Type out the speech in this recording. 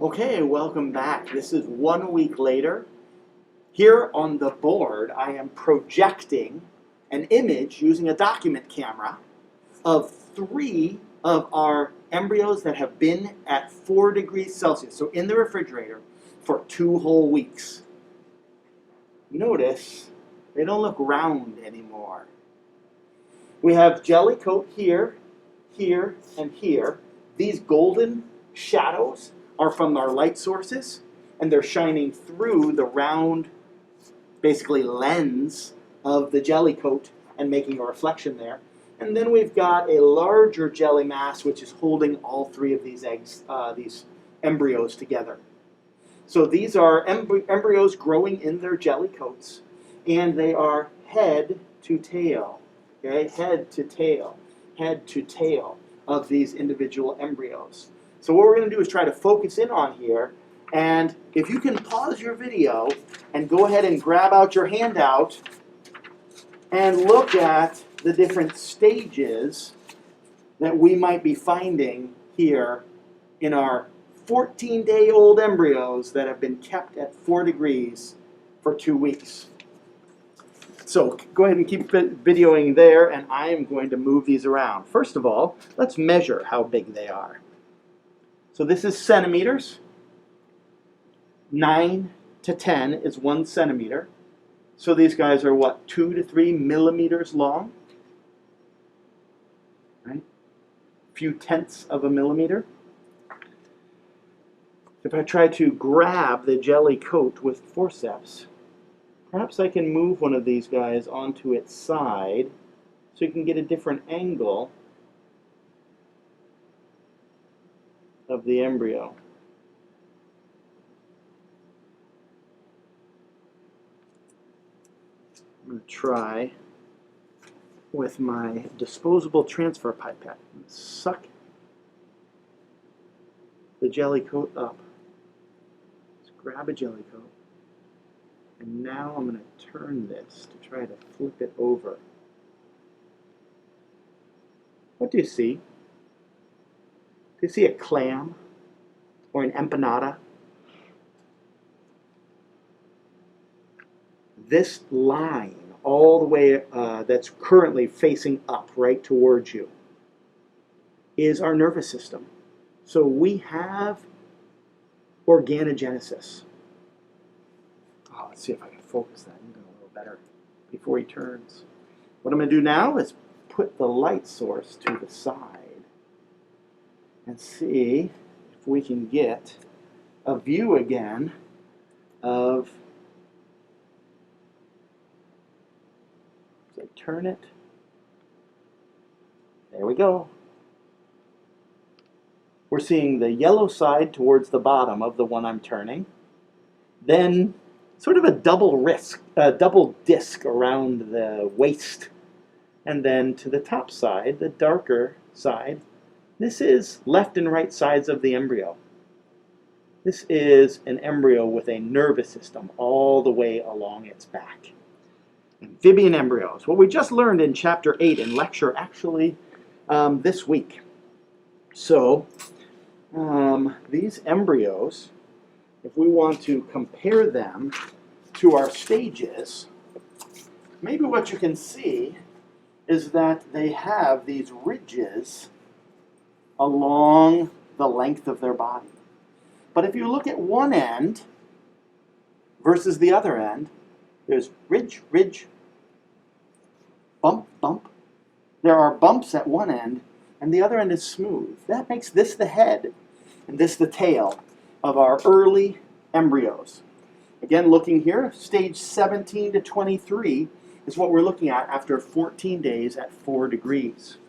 Okay, welcome back. This is 1 week later. Here on the board, I am projecting an image using a document camera of 3 of our embryos that have been at 4 degrees Celsius, so in the refrigerator, for 2 whole weeks. Notice they don't look round anymore. We have jelly coat here, here, and here. These golden shadows are from our light sources, and they're shining through the round, basically lens of the jelly coat and making a reflection there. And then we've got a larger jelly mass which is holding all 3 of these these embryos together. So these are embryos growing in their jelly coats, and they are head to tail, okay? Head to tail of these individual embryos. So what we're going to do is try to focus in on here, and if you can pause your video and go ahead and grab out your handout and look at the different stages that we might be finding here in our 14-day-old embryos that have been kept at 4 degrees for 2 weeks. So go ahead and keep videoing there, and I am going to move these around. First of all, let's measure how big they are. So this is centimeters. 9 to 10 is 1 centimeter. So these guys are what, 2 to 3 millimeters long? Right? A few tenths of a millimeter. If I try to grab the jelly coat with forceps, perhaps I can move one of these guys onto its side so you can get a different angle of the embryo. I'm going to try with my disposable transfer pipette. Suck the jelly coat up. Let's grab a jelly coat. And now I'm going to turn this to try to flip it over. What do you see? Do you see a clam or an empanada? This line all the way that's currently facing up right towards you is our nervous system. So we have organogenesis. Oh, let's see if I can focus that in a little better before he turns. What I'm going to do now is put the light source to the side and see if we can get a view again of, so turn it, there we go. We're seeing the yellow side towards the bottom of the one I'm turning, then sort of a double disc around the waist, and then to the top side, the darker side. This is left and right sides of the embryo. This is an embryo with a nervous system all the way along its back. Amphibian embryos. What we just learned in Chapter 8 in lecture actually this week. So these embryos, if we want to compare them to our stages, maybe what you can see is that they have these ridges along the length of their body. But if you look at one end versus the other end, there's ridge, ridge, bump, bump. There are bumps at one end, and the other end is smooth. That makes this the head and this the tail of our early embryos. Again, looking here, stage 17 to 23 is what we're looking at after 14 days at 4 degrees.